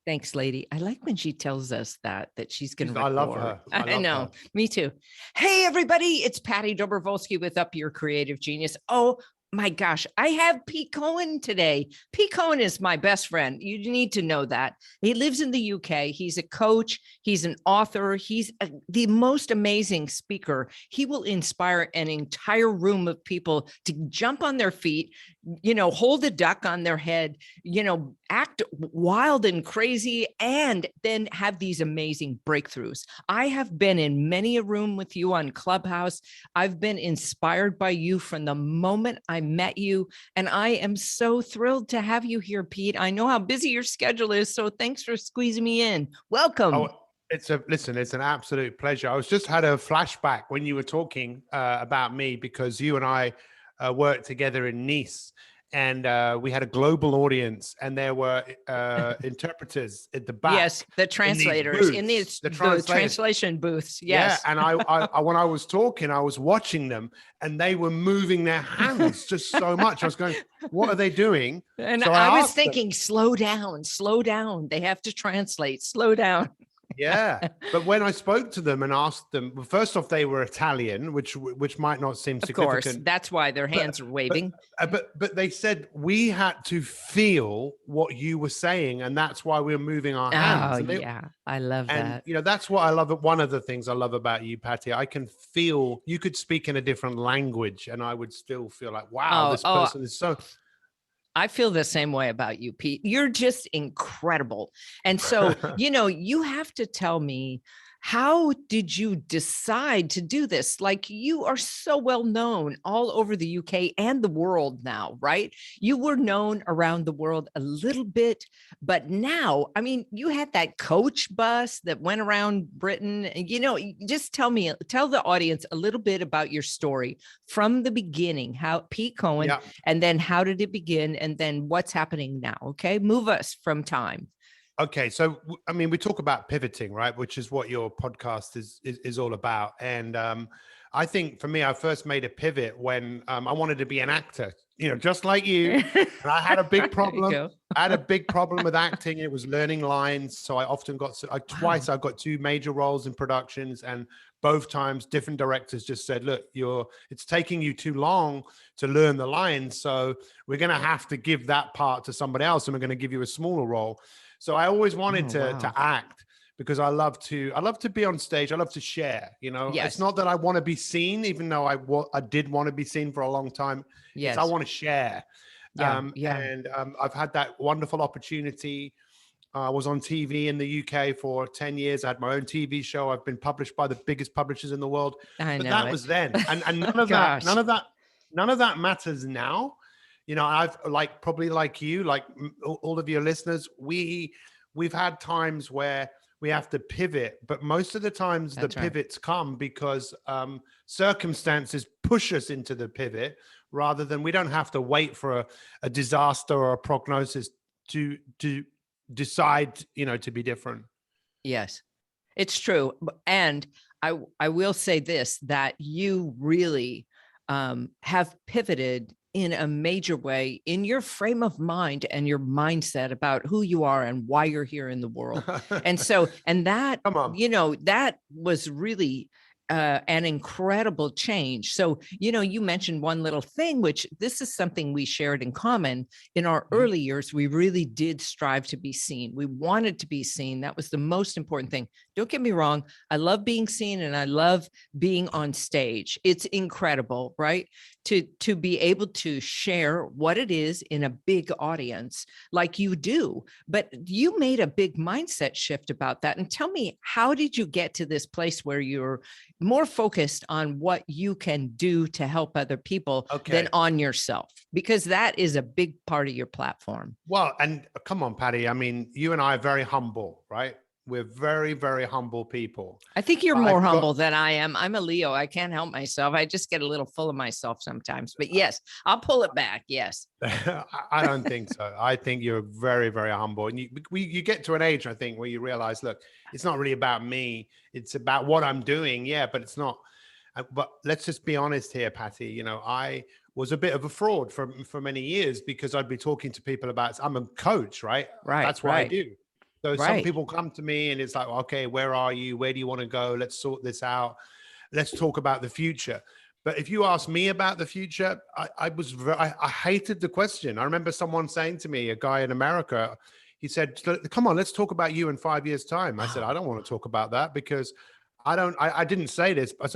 Thanks, lady. I like when she tells us that she's going to record. I love her. I know. Me too. Hey, everybody. It's Patti Dobrovolsky with Up Your Creative Genius. Oh, my gosh, I have Pete Cohen today. Pete Cohen is my best friend. You need to know that. He lives in the UK. He's a coach. He's an author. He's the most amazing speaker. He will inspire an entire room of people to jump on their feet, hold a duck on their head, act wild and crazy, and then have these amazing breakthroughs. I have been in many a room with you on Clubhouse. I've been inspired by you from the moment I met you, and I am so thrilled to have you here, Pete. I know how busy your schedule is, so thanks for squeezing me in. Welcome. Oh, it's an absolute pleasure. I was just had a flashback when you were talking about me, because you and I worked together in Nice, and we had a global audience, and there were interpreters at the back. Yes, the translators in the translation booths. Yes. Yeah, and I when I was talking, I was watching them, and they were moving their hands just so much. I was going, "What are they doing?" And so I was thinking, "Slow down, slow down. They have to translate. Slow down." Yeah, but when I spoke to them and asked them, well, first off, they were Italian, which might not seem significant. Of course, that's why their hands are waving. But they said we had to feel what you were saying, and that's why we were moving our hands. Oh, yeah, I love that. And that's what I love. One of the things I love about you, Patti, I can feel you could speak in a different language, and I would still feel like, wow, this person is so. I feel the same way about you, Pete. You're just incredible. And so, you have to tell me, how did you decide to do this? Like, you are so well known all over the UK and the world now, right? You were known around the world a little bit, but now, I mean, you had that coach bus that went around Britain. And, just tell the audience a little bit about your story from the beginning, how Pete Cohen, and then how did it begin? And then what's happening now? Okay. Move us from time. Okay, so I mean, we talk about pivoting, right? Which is what your podcast is all about. And I think for me, I first made a pivot when I wanted to be an actor, just like you. And I had a big problem. I had a big problem with acting. It was learning lines. So I often got twice. I got 2 major roles in productions, and both times different directors just said, "Look, it's taking you too long to learn the lines. So we're going to have to give that part to somebody else, and we're going to give you a smaller role." So I always wanted to act, because I love to be on stage. I love to share, Yes. It's not that I want to be seen, even though I did want to be seen for a long time. Yes. I want to share. And I've had that wonderful opportunity. I was on TV in the UK for 10 years. I had my own TV show. I've been published by the biggest publishers in the world. But that was then. And none of that matters now. I've probably like you, like all of your listeners, we've had times where we have to pivot, but most of the times the pivots come because circumstances push us into the pivot, rather than we don't have to wait for a disaster or a prognosis to decide, to be different. Yes, it's true. And I will say this, that you really have pivoted in a major way in your frame of mind and your mindset about who you are and why you're here in the world. And so, and that, that was really an incredible change. So, you mentioned one little thing, which this is something we shared in common. In our early years, we really did strive to be seen. We wanted to be seen. That was the most important thing. Don't get me wrong. I love being seen, and I love being on stage. It's incredible, right? To be able to share what it is in a big audience like you do. But you made a big mindset shift about that. And tell me, how did you get to this place where you're more focused on what you can do to help other people than on yourself? Because that is a big part of your platform. Well, and come on, Patti. I mean, you and I are very humble, right? We're very, very humble people. I think you're more humble than I am. I'm a Leo. I can't help myself. I just get a little full of myself sometimes. But yes, I'll pull it back. Yes. I don't think so. I think you're very, very humble. And you get to an age, I think, where you realize, look, it's not really about me. It's about what I'm doing. Yeah, but it's not. But let's just be honest here, Patti. I was a bit of a fraud for many years, because I'd be talking to people about, I'm a coach, right? Right. That's what I do. So some Right. people come to me and it's like, okay, where are you? Where do you want to go? Let's sort this out. Let's talk about the future. But if you ask me about the future, I hated the question. I remember someone saying to me, a guy in America, he said, come on, let's talk about you in 5 years time. I said, I don't want to talk about that because I didn't say this, but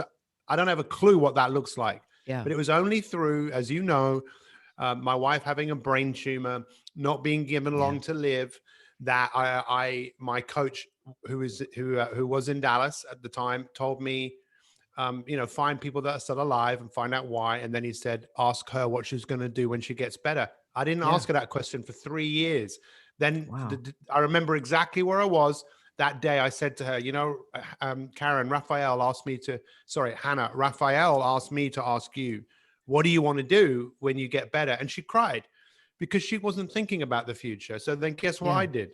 I don't have a clue what that looks like. Yeah. But it was only through, as you know, my wife having a brain tumor, not being given long to live, that my coach who was in Dallas at the time told me, find people that are still alive and find out why. And then he said, ask her what she's going to do when she gets better. I didn't ask her that question for 3 years. Then Wow. I remember exactly where I was that day. I said to her, Hannah, Raphael asked me to ask you, what do you want to do when you get better? And she cried because she wasn't thinking about the future. So then guess what I did?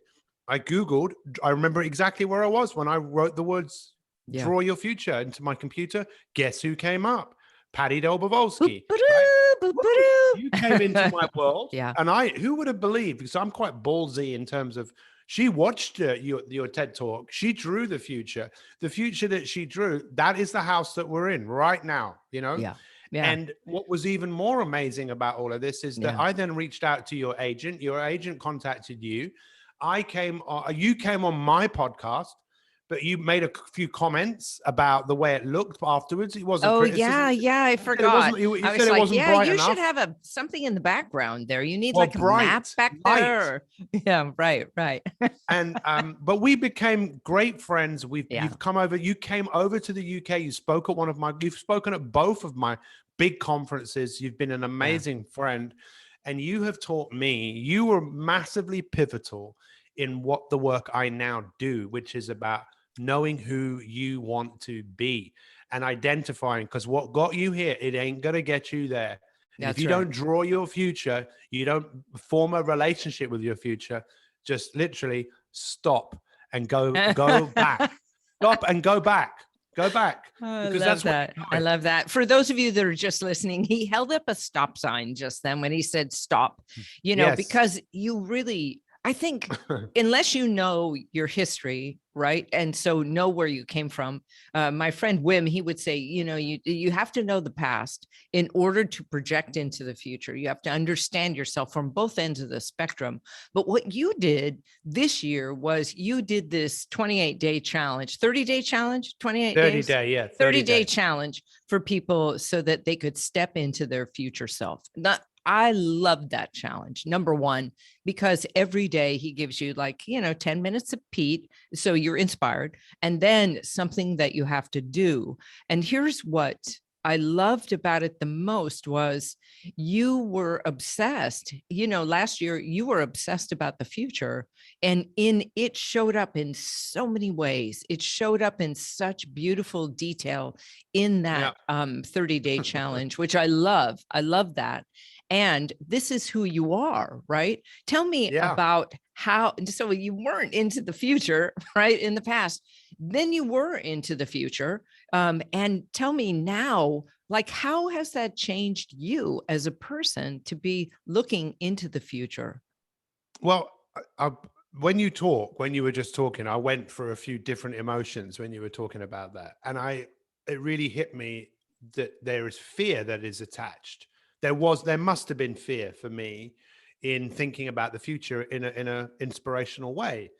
I Googled, I remember exactly where I was when I wrote the words, draw your future into my computer. Guess who came up? Patti Delbovolsky, right? You came into my world. Yeah. And who would have believed, because I'm quite ballsy in terms of, she watched your TED talk. She drew the future that she drew. That is the house that we're in right now, Yeah. Yeah. And what was even more amazing about all of this is that I then reached out to your agent. Your agent contacted you. You came on my podcast, but you made a few comments about the way it looked afterwards. It wasn't criticism. Yeah, I forgot. You I said was it like, wasn't yeah, bright you enough. should have something in the background there. You need Well, like a map bright, back light. there. Yeah, right. And but we became great friends. You've come over. You came over to the UK. You've spoken at both of my big conferences. You've been an amazing friend, and you have taught me. You were massively pivotal in what the work I now do, which is about knowing who you want to be and identifying, because what got you here, it ain't going to get you there. And if you don't draw your future, you don't form a relationship with your future, just literally stop and go back. Stop and go back. Go back. I love that. I love that. For those of you that are just listening, he held up a stop sign just then when he said stop, because you really, I think, unless you know your history, right? And so know where you came from. My friend Wim, he would say, you have to know the past in order to project into the future. You have to understand yourself from both ends of the spectrum. But what you did this year was you did this 28-day challenge, 30-day challenge, 28 days? 30-day challenge for people so that they could step into their future self. I love that challenge. Number one, because every day he gives you 10 minutes of Pete. So you're inspired, and then something that you have to do. And here's what I loved about it the most was you were obsessed. Last year you were obsessed about the future, and it showed up in so many ways. It showed up in such beautiful detail in that 30-day challenge, which I love. I love that. And this is who you are, right? Tell me about how, so you weren't into the future, right? In the past, then you were into the future. And tell me now, how has that changed you as a person to be looking into the future? Well, when you were just talking, I went through a few different emotions when you were talking about that. And it really hit me that there is fear that is attached. There must have been fear for me in thinking about the future in a inspirational way,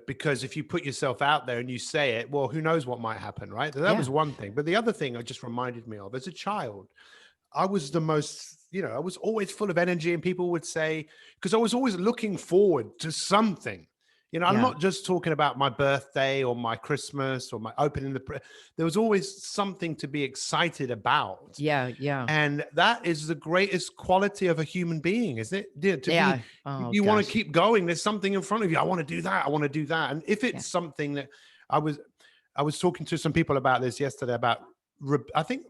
because if you put yourself out there and you say it, well, who knows what might happen, right? That was one thing. But the other thing it just reminded me of, as a child, I was the most, I was always full of energy, and people would say, because I was always looking forward to something. I'm not just talking about my birthday or my Christmas or my opening there was always something to be excited about. Yeah. And that is the greatest quality of a human being, isn't it? You want to keep going. There's something in front of you. I want to do that. I want to do that. And if it's something that I was talking to some people about this yesterday about, I can't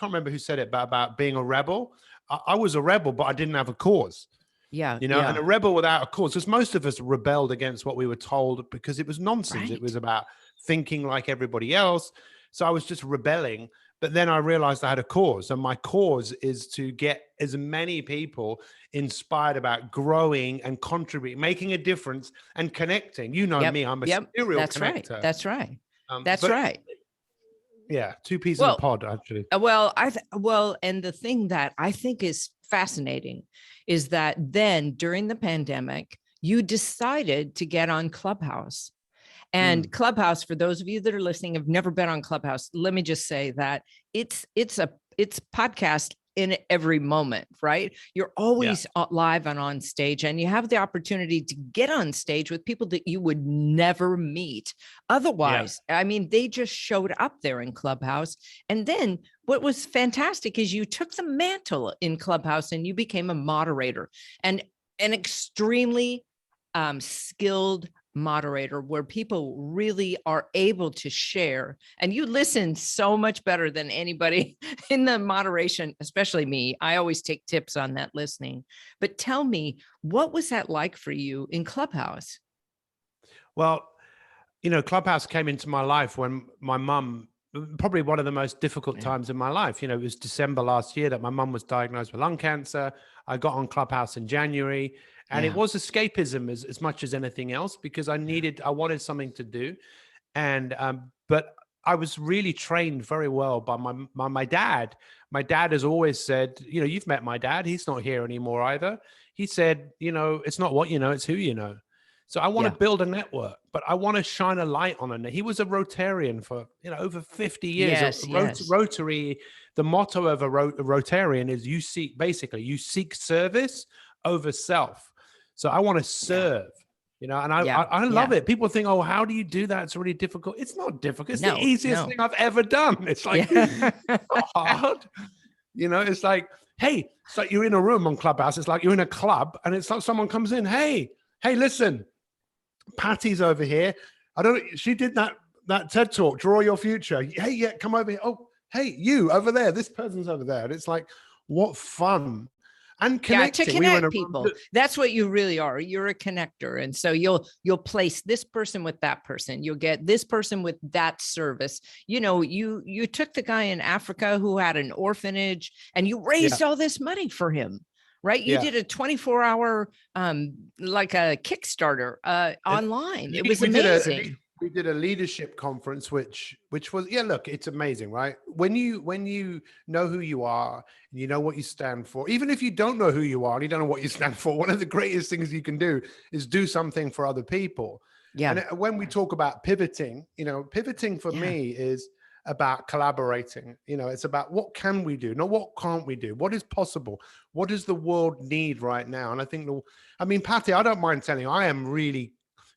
remember who said it, but about being a rebel. I was a rebel, but I didn't have a cause. And a rebel without a cause, because most of us rebelled against what we were told because it was nonsense. Right. It was about thinking like everybody else. So I was just rebelling. But then I realized I had a cause, and my cause is to get as many people inspired about growing and contributing, making a difference and connecting. You know Yep. me, I'm a Yep. serial That's right. connector. That's right. That's But right. yeah, two peas in a Well, pod, actually. and the thing that I think is fascinating is that then during the pandemic, you decided to get on Clubhouse. And Clubhouse, for those of you that are listening, have never been on Clubhouse. Let me just say that it's podcast in every moment, right? You're Yeah. always live and on stage, and you have the opportunity to get on stage with people that you would never meet otherwise. I mean, they just showed up there in Clubhouse. And then what was fantastic is you took the mantle in Clubhouse and you became a moderator, and an extremely skilled moderator where people really are able to share, and you listen so much better than anybody in the moderation, especially me. I always take tips on that listening. But tell me, what was that like for you in Clubhouse? Well, Clubhouse came into my life when my mum, probably one of the most difficult times in my life. It was December last year that my mum was diagnosed with lung cancer. I got on Clubhouse in January, and it was escapism as much as anything else, because I wanted something to do. And, but I was really trained very well by my dad. My dad has always said, you've met my dad. He's not here anymore either. He said, it's not what you know, it's who you know. So I want to build a network, but I want to shine a light on it. He was a Rotarian for over 50 years. Rotary. The motto of a Rotarian is you seek service over self. So I want to serve. And I love it. People think, oh, how do you do that? It's really difficult. It's not difficult. It's the easiest thing I've ever done. It's like it's not hard. It's like, hey, it's like you're in a room on Clubhouse. It's like you're in a club, and it's like someone comes in. Hey, listen. Patti's over here. She did that TED talk, Draw Your Future. Hey, yeah, come over here. Oh, hey, you over there. This person's over there. And it's like, what fun. And connecting. To connect people. That's what you really are. You're a connector. And so you'll place this person with that person. You'll get this person with that service. You took the guy in Africa who had an orphanage, and you raised all this money for him. Right. You did a 24-hour, like a Kickstarter online. It was amazing. We did a leadership conference, which was, look, it's amazing, right? When you know who you are and you know what you stand for, even if you don't know who you are and you don't know what you stand for, one of the greatest things you can do is do something for other people. Yeah. And when we talk about pivoting, pivoting for me is about collaborating. It's about what can we do, not what can't we do, what is possible, what does the world need right now. And I think Patti, I don't mind telling you, I am really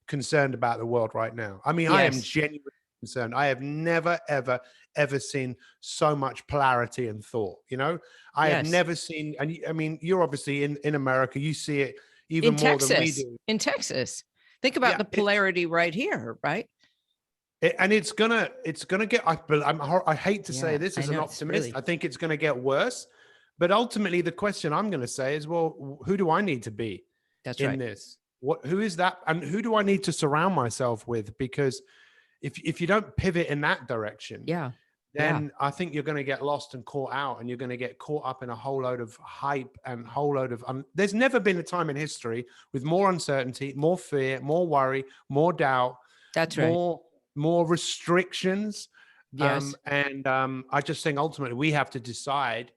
concerned about the world right now. I am genuinely concerned. I have never ever seen so much polarity and thought. I have never seen, and you're obviously in America, you see it even in more Texas, than we do. In Texas, think about the polarity right here, right? And it's gonna get. I hate to say this as an optimist. I think it's gonna get worse. But ultimately, the question I'm gonna say is, well, who do I need to be in this? Who is that, and who do I need to surround myself with? Because if you don't pivot in that direction, then I think you're going to get lost and caught out, and you're going to get caught up in a whole load of hype and whole load of. There's never been a time in history with more uncertainty, more fear, more worry, more doubt. That's right. More restrictions. I just think ultimately we have to decide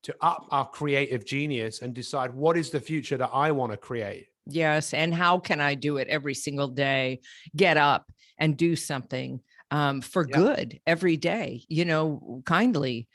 to up our creative genius and decide what is the future that I want to create. Yes. And how can I do it every single day? Get up and do something for good every day, kindly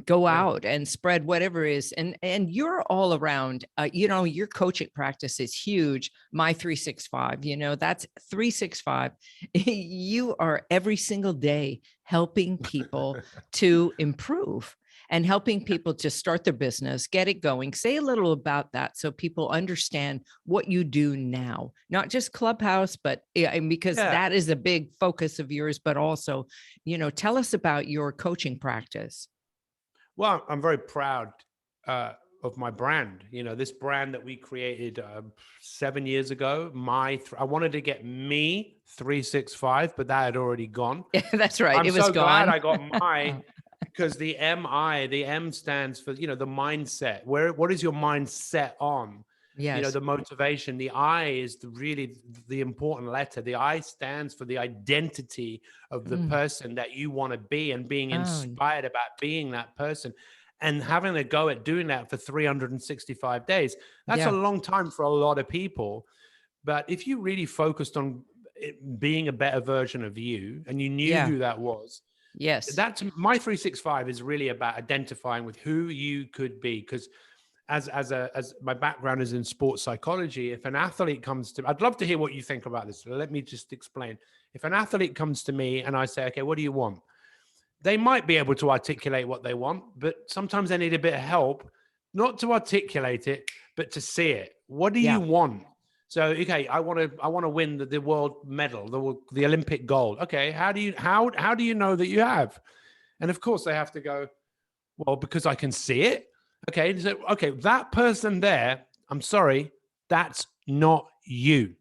go out and spread whatever is. And you're all around, your coaching practice is huge. My 365, that's 365. You are every single day helping people to improve and helping people to start their business, get it going. Say a little about that so people understand what you do now, not just Clubhouse, but because that is a big focus of yours, but also, tell us about your coaching practice. Well, I'm very proud of my brand. This brand that we created 7 years ago. I wanted to get me 365, but that had already gone. That's right. I'm it was so gone. glad I got my because the M stands for, the mindset. What is your mind set on? Yes. The motivation. The I is really the important letter. The I stands for the identity of the Mm. person that you want to be, and being Oh, inspired about being that person, and having a go at doing that for 365 days. That's a yeah. long time for a lot of people. But if you really focused on being a better version of you, and you knew Yeah. who that was, Yes. that's my 365 is really about identifying with who you could be. Because as my background is in sports psychology, if an athlete comes to, I'd love to hear what you think about this. Let me just explain. If an athlete comes to me and I say, okay, what do you want? They might be able to articulate what they want, but sometimes they need a bit of help, not to articulate it, but to see it. What do you Yeah. want? So, okay, I want to win the world medal, the Olympic gold. Okay, how do you know that you have? And of course, they have to go, well, because I can see it. Okay, so okay, that person there, I'm sorry, that's not you.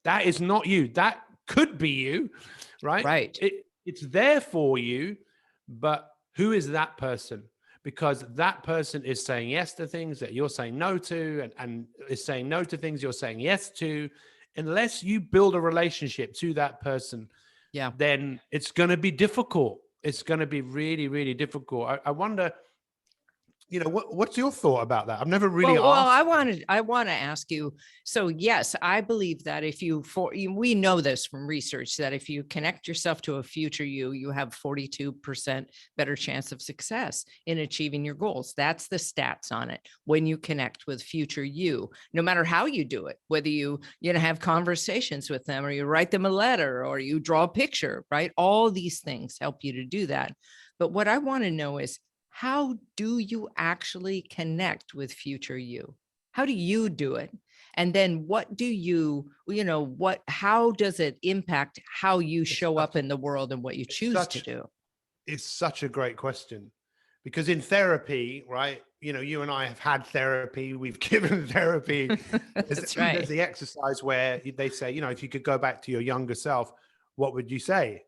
That is not you. That could be you, right? Right. It's there for you, but who is that person? Because that person is saying yes to things that you're saying no to, and is saying no to things you're saying yes to. Unless you build a relationship to that person, Yeah. then it's going to be difficult. It's going to be really, really difficult. I wonder, what's your thought about that? I've never really Well, asked. I want to ask you. So yes, I believe that we know this from research that if you connect yourself to a future you have 42% better chance of success in achieving your goals. That's the stats on it. When you connect with future you, no matter how you do it, whether you have conversations with them, or you write them a letter, or you draw a picture, right? All these things help you to do that. But what I want to know is, how do you actually connect with future you? How do you do it? And then what do how does it impact how you It's show up such, in the world and what you it's choose to such, do? it's such a great question, because in therapy, right? You and I have had therapy. We've given therapy. That's There's right. the exercise where they say, if you could go back to your younger self, what would you say?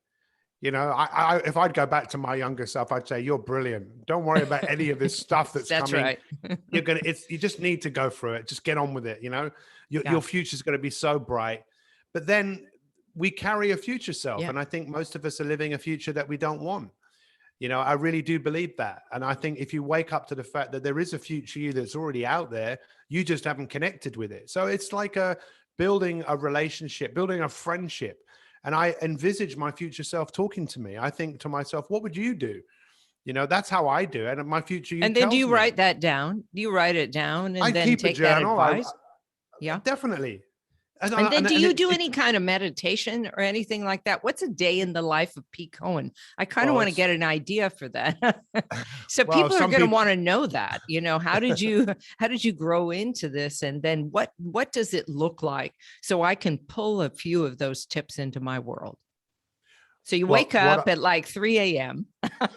If I'd go back to my younger self, I'd say, you're brilliant. Don't worry about any of this stuff that's That's coming. right. You just need to go through it. Just get on with it. Yeah. Your future's going to be so bright. But then we carry a future self. Yeah. And I think most of us are living a future that we don't want. I really do believe that. And I think if you wake up to the fact that there is a future you that's already out there, you just haven't connected with it. So it's like building a relationship, building a friendship. And I envisage my future self talking to me. I think to myself, what would you do? That's how I do it. And my future you And then do tells you me. write that down? Do you write it down I and then keep a take that journal. advice? Yeah. Definitely. And then do you do It's any kind of meditation or anything like that? What's a day in the life of Pete Cohen? I kind of well, want to it's get an idea for that. So well, people are some going to people. want to know that, how did you grow into this? And then what does it look like so I can pull a few of those tips into my world? So you wake up at like 3 a.m.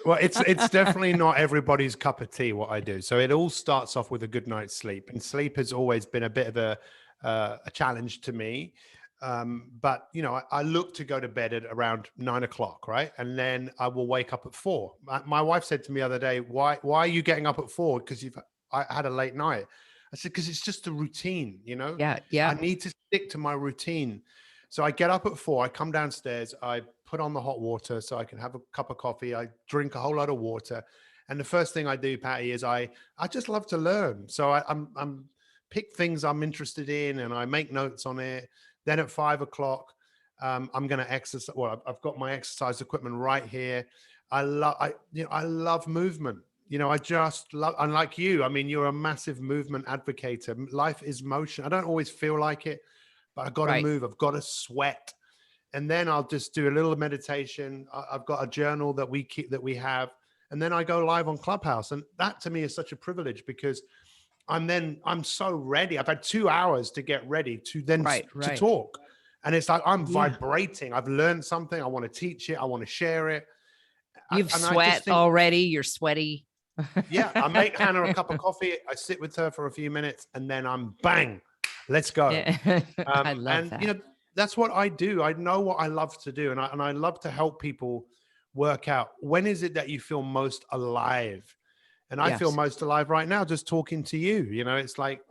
Well, it's definitely not everybody's cup of tea what I do. So it all starts off with a good night's sleep, and sleep has always been a bit of a challenge to me. But I look to go to bed at around 9 o'clock, right? And then I will wake up at 4. My wife said to me the other day, "Why are you getting up at 4? Because I had a late night." I said, "Because it's just a routine, Yeah. I Yeah. need to stick to my routine." So I get up at 4. I come downstairs. I put on the hot water so I can have a cup of coffee. I drink a whole lot of water, and the first thing I do, Patty, is I just love to learn. So I'm pick things I'm interested in, and I make notes on it. Then at 5 o'clock, I'm going to exercise. Well, I've got my exercise equipment right here. I love movement. I just love, unlike you, I mean, you're a massive movement advocate. Life is motion. I don't always feel like it, but I've got to Right. move. I've got to sweat. And then I'll just do a little meditation. I've got a journal that we have. And then I go live on Clubhouse. And that to me is such a privilege, because I'm so ready. I've had 2 hours to get ready to then Right. to Right. talk. And it's like, I'm Yeah. vibrating. I've learned something. I want to teach it. I want to share it. You've And I just sweat think, already. You're sweaty. yeah, I make Hannah a cup of coffee. I sit with her for a few minutes, and then I'm bang, let's go. Yeah. I love And that. that's what I do. I know what I love to do, and I love to help people work out, when is it that you feel most alive? And I feel Yes. most alive right now just talking to you. You know, it's like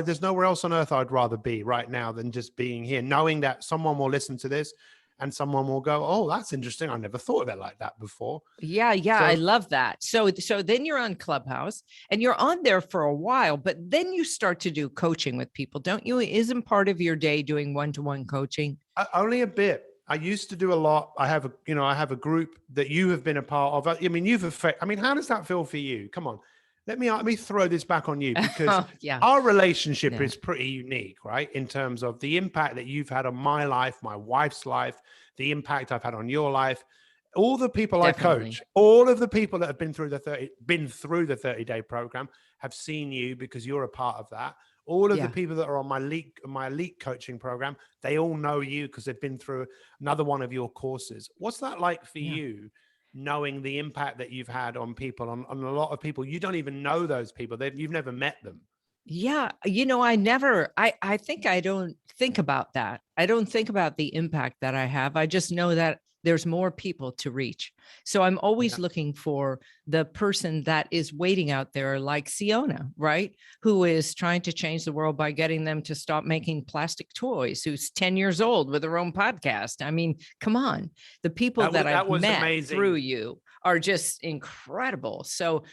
there's nowhere else on earth I'd rather be right now than just being here, knowing that someone will listen to this and someone will go, oh, that's interesting. I never thought of it like that before. Yeah, yeah, I So love that. So then you're on Clubhouse and you're on there for a while, but then you start to do coaching with people, don't you? Isn't part of your day doing one-to-one coaching? only a bit. I used to do a lot. I have a group that you have been a part of. I mean, how does that feel for you? Come on. Let me throw this back on you, because Oh, yeah. our relationship Yeah. is pretty unique, right? In terms of the impact that you've had on my life, my wife's life, the impact I've had on your life. All the people I Definitely. coach, all of the people that have been through the 30-day program have seen you, because you're a part of that. All of the Yeah. people that are on my elite coaching program, they all know you because they've been through another one of your courses. What's that like for Yeah. you, knowing the impact that you've had on people, on a lot of people? You don't even know those people. You've never met them. Yeah, I think I don't think about that. I don't think about the impact that I have. I just know that there's more people to reach. So I'm always Yeah. looking for the person that is waiting out there, like Siona, right? Who is trying to change the world by getting them to stop making plastic toys, who's 10 years old with her own podcast. I mean, come on. The people that That I've was met through amazing. you are just incredible. So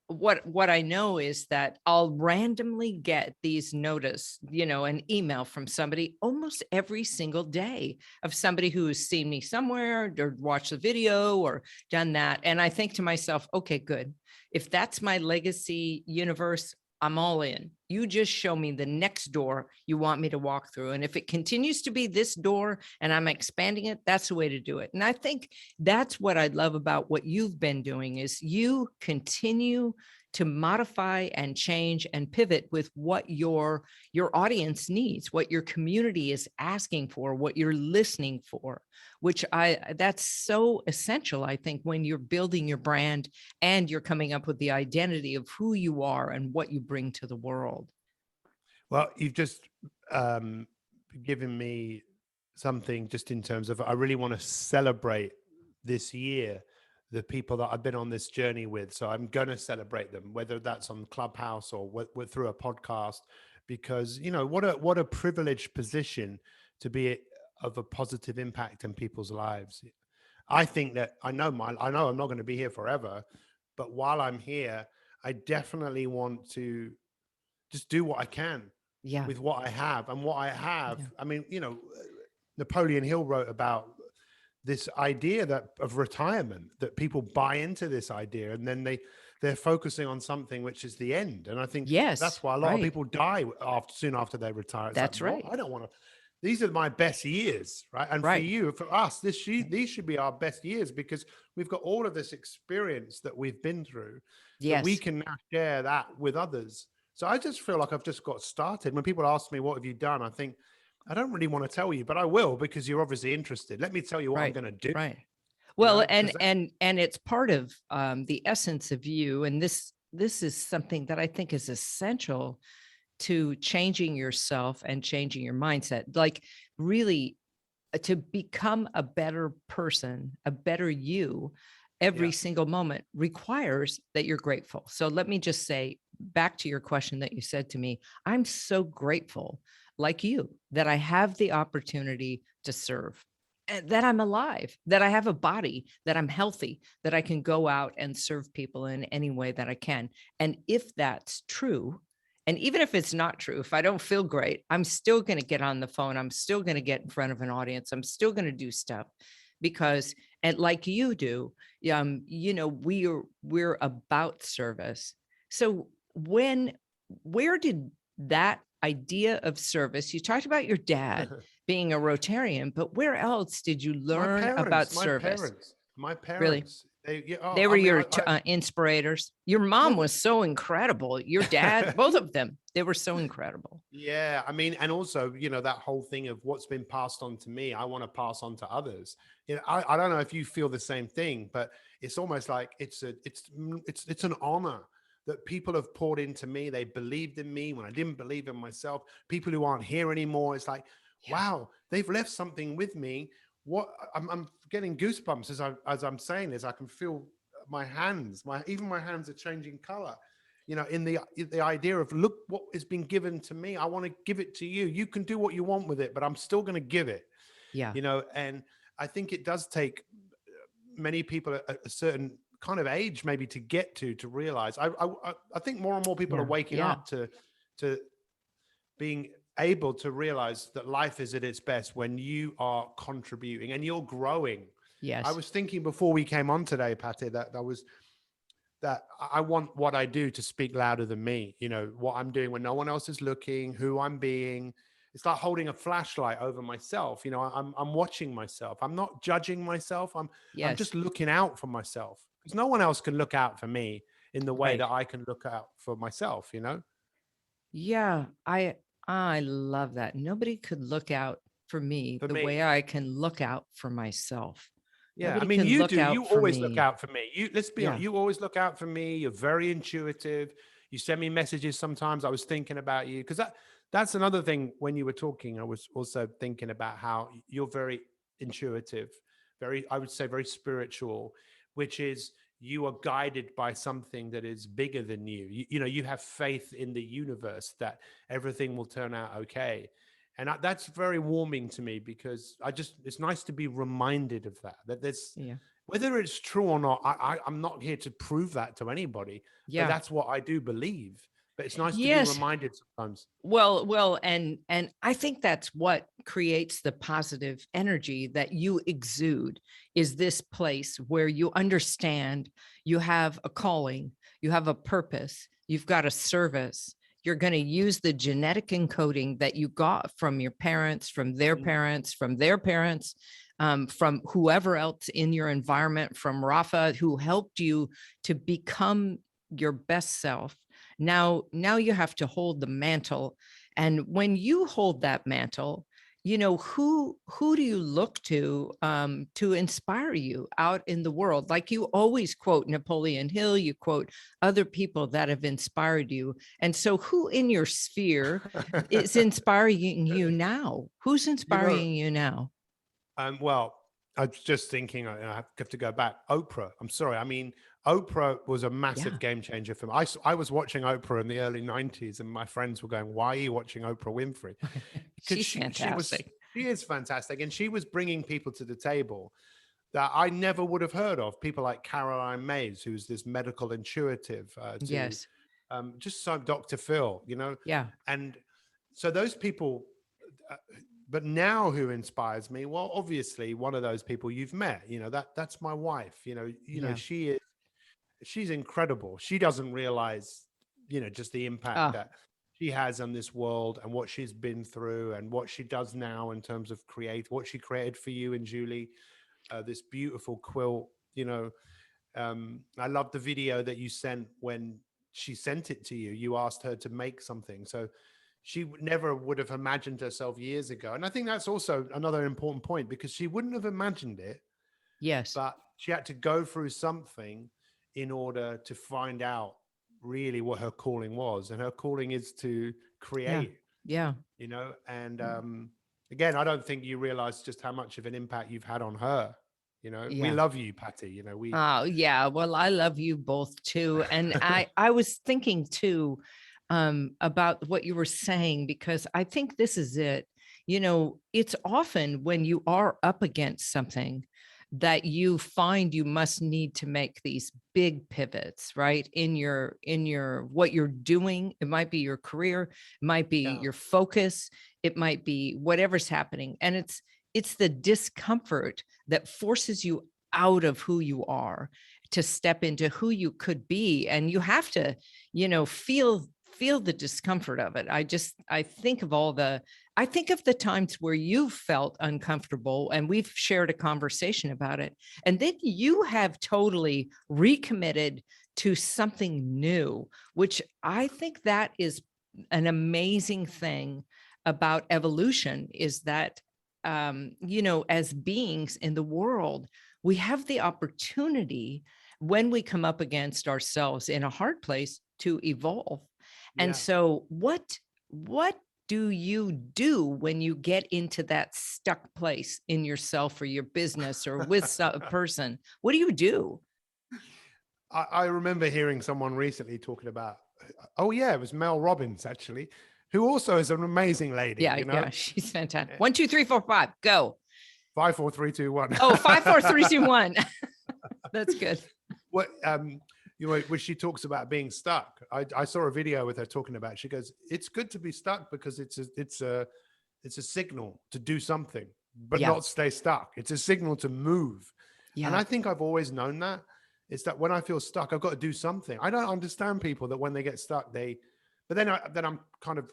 what I know is that I'll randomly get these notice, an email from somebody almost every single day, of somebody who has seen me somewhere or watched the video or done that. And I think to myself, okay, good. If that's my legacy universe, I'm all in. You just show me the next door you want me to walk through. And if it continues to be this door and I'm expanding it, that's the way to do it. And I think that's what I love about what you've been doing, is you continue to modify and change and pivot with what your audience needs, what your community is asking for, what you're listening for, which that's so essential, I think, when you're building your brand and you're coming up with the identity of who you are and what you bring to the world. Well, you've just um, given me something, just in terms of, I really want to celebrate this year the people that I've been on this journey with. So I'm going to celebrate them, whether that's on Clubhouse or through a podcast, because what a privileged position to be of a positive impact in people's lives. I think that I know I'm not going to be here forever, but while I'm here, I definitely want to just do what I can Yeah. with what I have. And what I have, Yeah. I mean, Napoleon Hill wrote about this idea of retirement, that people buy into this idea, and then they're focusing on something which is the end. And I think Yes. that's why a lot of Right. people die soon after they retire. It's like, That's what? right. I don't want to. These are my best years, right? And for Right. you, for us, these should be our best years, because we've got all of this experience that we've been through, that we Yes. can now share that with others. So I just feel like I've just got started. When people ask me, what have you done? I think, I don't really want to tell you, but I will, because you're obviously interested. Let me tell you what I'm Right. going to do, Right. Well, and because and it's part of the essence of you. And this is something that I think is essential to changing yourself and changing your mindset. Like, really, to become a better person, a better you, yeah, every single moment requires that you're grateful. So let me just say, back to your question that you said to me, I'm so grateful, like you, that I have the opportunity to serve, and that I'm alive, that I have a body, that I'm healthy, that I can go out and serve people in any way that I can. And if that's true, and even if it's not true, if I don't feel great, I'm still going to get on the phone. I'm still going to get in front of an audience. I'm still going to do stuff because, and like you do, we're about service. So where did that idea of service, you talked about your dad being a Rotarian, but where else did you my learn about parents, my service? parents, my Really? parents, they, yeah, oh, They were I mean, your inspirators. Your mom well, was so incredible. Your dad, both of them, they were so incredible. yeah, I mean, and also, that whole thing of what's been passed on to me, I want to pass on to others. I don't know if you feel the same thing, but it's almost like it's an honor that people have poured into me. They believed in me when I didn't believe in myself. People who aren't here anymore, it's like, Yeah. wow, they've left something with me. what I'm getting goosebumps as I'm saying this. I can feel my hands, even my hands are changing color. You know, in the idea of, look what has been given to me. I want to give it to you. You can do what you want with it, but I'm still going to give it. Yeah. You know, and I think it does take many people at a certain kind of age maybe to get to realize. I think more and more people are Yeah. waking Yeah. up to being able to realize that life is at its best when you are contributing and you're growing. I Yes. was thinking before we came on today, Patti, that I want what I do to speak louder than me. You know, what I'm doing when no one else is looking, who I'm being. It's like holding a flashlight over myself. You know, I'm watching myself. I'm not judging myself. I'm Yes. just looking out for myself, because no one else can look out for me in the way Right. that I can look out for myself, you know? Yeah. I love that. Nobody could look out for me For the way me. I can look out for myself. Yeah, I Nobody mean, can you look do. You out for always look me. out for me. Let's be honest, Yeah. you always look out for me. You're very intuitive. You send me messages sometimes. I was thinking about you because that's another thing. When you were talking, I was also thinking about how you're very intuitive, very, I would say, very spiritual, which is you are guided by something that is bigger than you. You know, you have faith in the universe that everything will turn out okay. And that's very warming to me, because it's nice to be reminded of that there's, Yeah. whether it's true or not, I'm not here to prove that to anybody, but Yeah. that's what I do believe. But it's nice to be Yes. reminded sometimes. Well, and I think that's what creates the positive energy that you exude, is this place where you understand you have a calling, you have a purpose, you've got a service. You're going to use the genetic encoding that you got from your parents, from their Mm. parents, from their parents, from whoever else in your environment, from Rafa, who helped you to become your best self. Now you have to hold the mantle. And when you hold that mantle, you know, who do you look to inspire you out in the world? Like, you always quote Napoleon Hill, you quote other people that have inspired you. And so who in your sphere is inspiring you now? Who's You know, inspiring you now? well, I was just thinking, I have to go back. Oprah. I'm sorry. I mean, Oprah was a massive Yeah. game changer for me. I was watching Oprah in the early 90s, and my friends were going, "Why are you watching Oprah Winfrey?" Because She's fantastic. she is fantastic, and she was bringing people to the table that I never would have heard of. People like Caroline Mays, who's this medical intuitive, to Yes. just so Dr. Phil, you know, Yeah. and so those people. Uh, but now, who inspires me? Well, obviously, one of those people you've met. You know, that's my wife. Yeah. She's incredible. She doesn't realize, just the impact Oh, that she has on this world, and what she's been through, and what she does now in terms of what she created for you and Julie, this beautiful quilt. I love the video that you sent when she sent it to you. You asked her to make something. So she never would have imagined herself years ago. And I think that's also another important point, because she wouldn't have imagined it, yes. but she had to go through something in order to find out really what her calling was. And her calling is to Yeah. create, Yeah. and again, I don't think you realize just how much of an impact you've had on her. We Yeah. love you, Patti. We Oh, yeah. Well, I love you both too. And I was thinking too about what you were saying, because I think this is it. You know, it's often when you are up against something that you find you must need to make these big pivots, right? In your what you're doing. It might be your career, it might be yeah your focus, it might be whatever's happening. And it's the discomfort that forces you out of who you are to step into who you could be. And you have to, feel the discomfort of it. I think of the times where you felt uncomfortable, and we've shared a conversation about it, and then you have totally recommitted to something new, which I think that is an amazing thing about evolution, is that as beings in the world, we have the opportunity, when we come up against ourselves in a hard place, to evolve. And yeah so what do you do when you get into that stuck place in yourself or your business or with a person? What do you do? I remember hearing someone recently talking about, oh yeah, it was Mel Robbins actually, who also is an amazing lady, Yeah, you know. yeah, she's fantastic. 1, 2, 3, 4, 5, go. 5, 4, 3, 2, 1. Oh, 5, 4, 3, 2, 1. That's good. What you know, when she talks about being stuck, I saw a video with her talking about, she goes, it's good to be stuck because it's a signal to do something, but Yeah, not stay stuck. It's a signal to move. And yeah, I think I've always known that. It's that when I feel stuck, I've got to do something. I don't understand people that when they get stuck, but then I'm kind of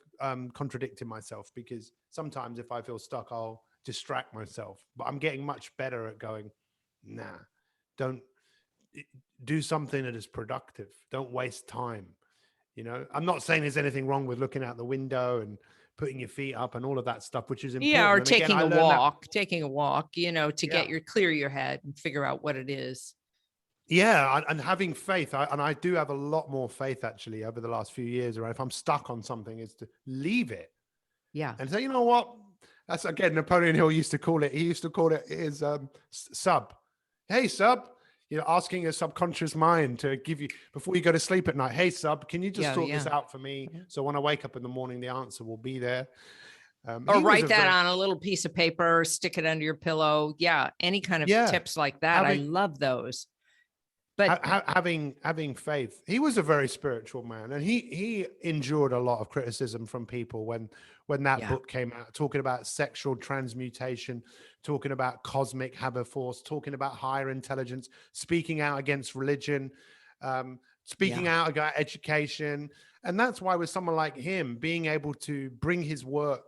contradicting myself, because sometimes if I feel stuck, I'll distract myself. But I'm getting much better at going, nah, don't do something that is productive. Don't waste time. You know, I'm not saying there's anything wrong with looking out the window and putting your feet up and all of that stuff, which is yeah. Or important. And again, taking I a learned that. walk, you know, to Yeah. get clear your head and figure out what it is. Yeah. And having faith. And I do have a lot more faith actually over the last few years, around if I'm stuck on something, is to leave it Yeah, and say, you know what? That's again, Napoleon Hill used to call it, he used to call it his sub. Hey, sub, you know, asking a subconscious mind to give you, before you go to sleep at night, hey, sub, can you just yeah, sort this yeah. out for me? So when I wake up in the morning, the answer will be there. Or He was write a that very, on a little piece of paper, stick it under your pillow. Yeah, any kind of yeah, tips like that. I having, love those. But having faith. He was a very spiritual man, and he endured a lot of criticism from people when that yeah, book came out, talking about sexual transmutation, talking about cosmic Haberforce, talking about higher intelligence, speaking out against religion, speaking yeah, out about education. And that's why with someone like him being able to bring his work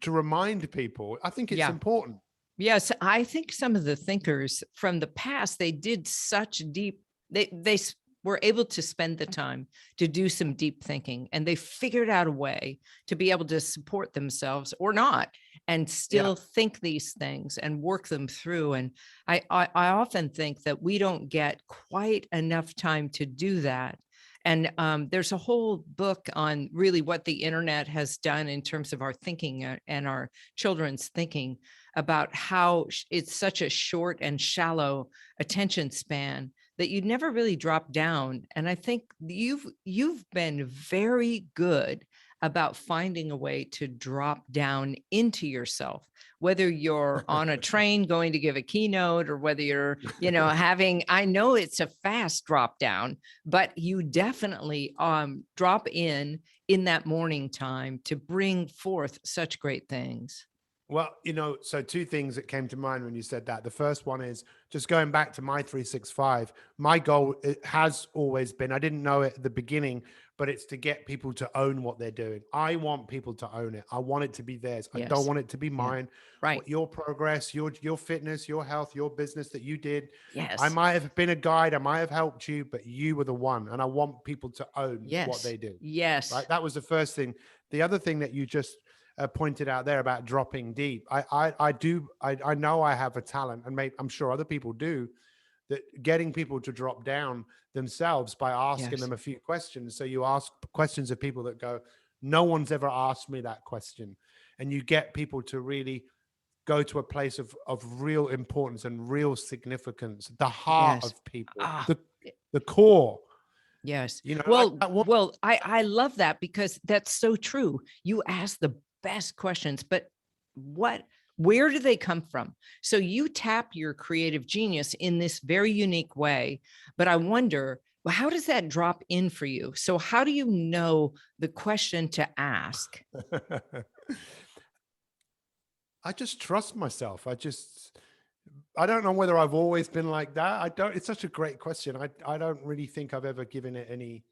to remind people, I think it's yeah. important. Yes, I think some of the thinkers from the past, they did such deep, were able to spend the time to do some deep thinking, and they figured out a way to be able to support themselves or not, and Yeah. still think these things and work them through. And I often think that we don't get quite enough time to do that. And there's a whole book on really what the internet has done in terms of our thinking and our children's thinking, about how it's such a short and shallow attention span that you never really drop down. And I think you've been very good about finding a way to drop down into yourself, whether you're on a train going to give a keynote, or whether you're, you know, having, I know it's a fast drop down, but you definitely drop in that morning time to bring forth such great things. Well, you know, so two things that came to mind when you said that. The first one is just going back to my 365. My goal, it has always been, I didn't know it at the beginning, but it's to get people to own what they're doing. I want people to own it. I want it to be theirs. I don't Yes. want it to be Yeah. mine. Right. What your progress, your fitness, your health, your business that you did. I Yes. might have been a guide, I might have helped you, but you were the one. And I want people to own what Yes. they do. Yes. Right. That was the first thing. The other thing that you just pointed out there about dropping deep. I know I have a talent, and I'm sure other people do, that getting people to drop down themselves by asking Yes. them a few questions. So you ask questions of people that go, no one's ever asked me that question. And you get people to really go to a place of real importance and real significance, the heart Yes. of people, Ah, the core, yes. you know, like Well, that one. well, I love that, because that's so true. You ask the best questions, but what, where do they come from? So you tap your creative genius in this very unique way. But I wonder, well, how does that drop in for you? So how do you know the question to ask? I just trust myself. I don't know whether I've always been like that. I don't, it's such a great question. I don't really think I've ever given it any,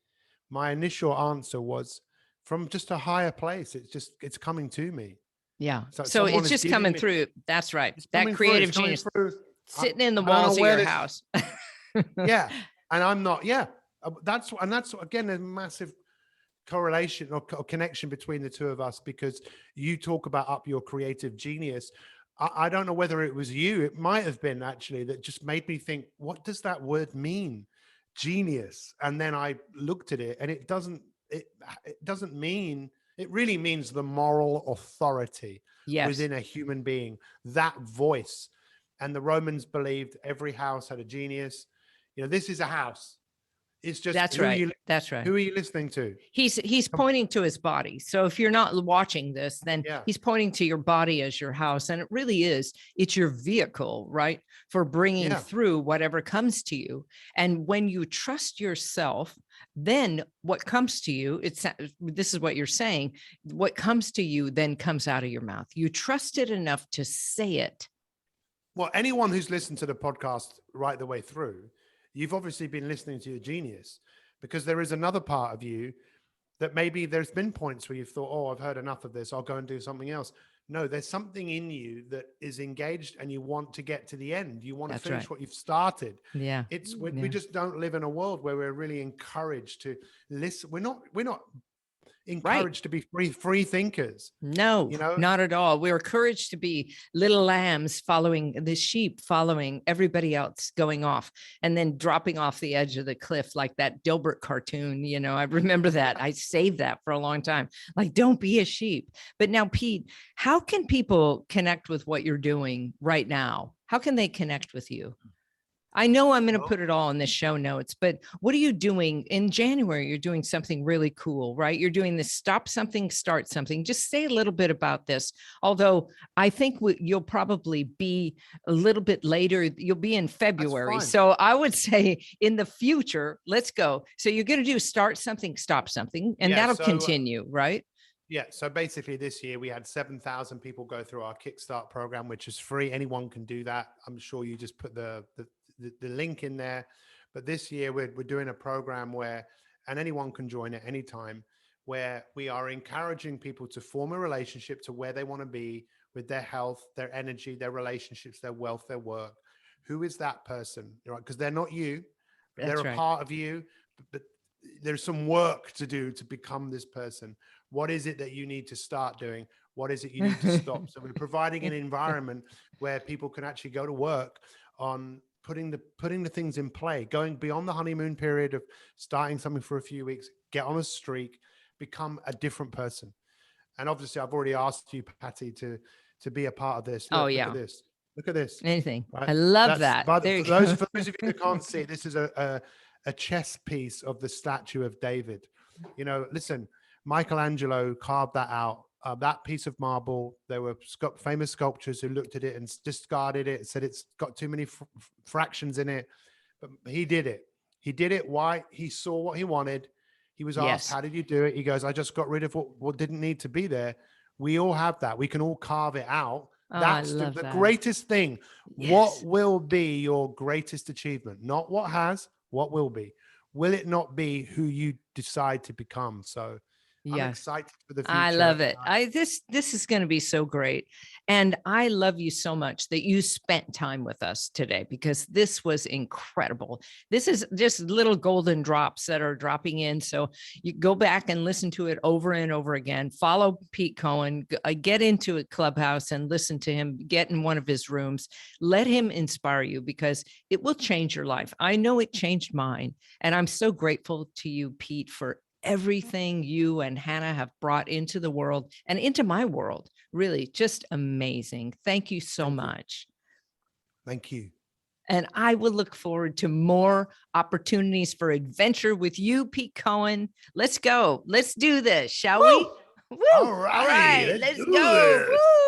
my initial answer was from just a higher place. It's coming to me. Yeah. So So someone it's is just giving coming me, through. That's right. it's That coming through. It's creative coming genius through. sitting in the I don't know walls of where your this, house. yeah. And I'm not, yeah. That's again, a massive correlation or connection between the two of us, because you talk about up your creative genius. I don't know whether it was you, it might have been actually, that just made me think, what does that word mean, genius? And then I looked at it, and it doesn't mean It really means the moral authority Yes, within a human being, that voice. And the Romans believed every house had a genius. You know, this is a house. It's just that's right. That's right. who are you listening to? He's pointing to his body. So if you're not watching this, then Yeah. he's pointing to your body as your house. And it really is, it's your vehicle, right? For bringing Yeah. through whatever comes to you. And when you trust yourself, then what comes to you, this is what you're saying, what comes to you then comes out of your mouth. You trust it enough to say it. Well, anyone who's listened to the podcast right the way through, you've obviously been listening to your genius, because there is another part of you that maybe there's been points where you've thought, oh, I've heard enough of this, I'll go and do something else. No, there's something in you that is engaged and you want to get to the end. You want to finish what you've started. Yeah. We just don't live in a world where we're really encouraged to listen. We're not encouraged to be free thinkers. No, You know, not at all. We're encouraged to be little lambs following the sheep, following everybody else going off and then dropping off the edge of the cliff like that Dilbert cartoon. You know, I remember that. I saved that for a long time. Like, don't be a sheep. But now, Pete, how can people connect with what you're doing right now? How can they connect with you? I know I'm going to put it all in the show notes, but what are you doing in January? You're doing something really cool, right? You're doing this stop something, start something. Just say a little bit about this. Although I think you'll probably be a little bit later. You'll be in February. So I would say in the future, let's go. So you're going to do start something, stop something, and that'll continue, right? Yeah. So basically this year we had 7,000 people go through our Kickstart program, which is free. Anyone can do that. I'm sure you just put the link in there. But this year we're doing a program where, and anyone can join at any time, where we are encouraging people to form a relationship to where they want to be with their health, their energy, their relationships, their wealth, their work. Who is that person? Right? Because they're not you, but they're a part of you, but there's some work to do to become this person. What is it that you need to start doing? What is it you need to stop? So we're providing an environment where people can actually go to work on putting the things in play, going beyond the honeymoon period of starting something for a few weeks, get on a streak, become a different person. And obviously I've already asked you, Patti, to be a part of this. Look at this. Look at this. Anything. Right? I love that. But for those of you that can't see, this is a chess piece of the statue of David. You know, listen, Michelangelo carved that out. That piece of marble, there were famous sculptors who looked at it and discarded it, said it's got too many fractions in it. But he did it. He did it. Why? He saw what he wanted. He was asked, how did you do it? He goes, I just got rid of what didn't need to be there. We all have that. We can all carve it out. That's the greatest thing. Yes. What will be your greatest achievement? Not what has, what will be. Will it not be who you decide to become? So I'm excited for the future. I love it. This is going to be so great. And I love you so much that you spent time with us today, because this was incredible. This is just little golden drops that are dropping in. So you go back and listen to it over and over again. Follow Pete Cohen, get into a Clubhouse and listen to him, get in one of his rooms. Let him inspire you, because it will change your life. I know it changed mine. And I'm so grateful to you, Pete, for everything you and Hannah have brought into the world and into my world. Really just amazing. Thank you so much. Thank you. And I will look forward to more opportunities for adventure with you, Pete Cohen. Let's go. Let's do this, shall we? Woo! All right. Let's go. Woo!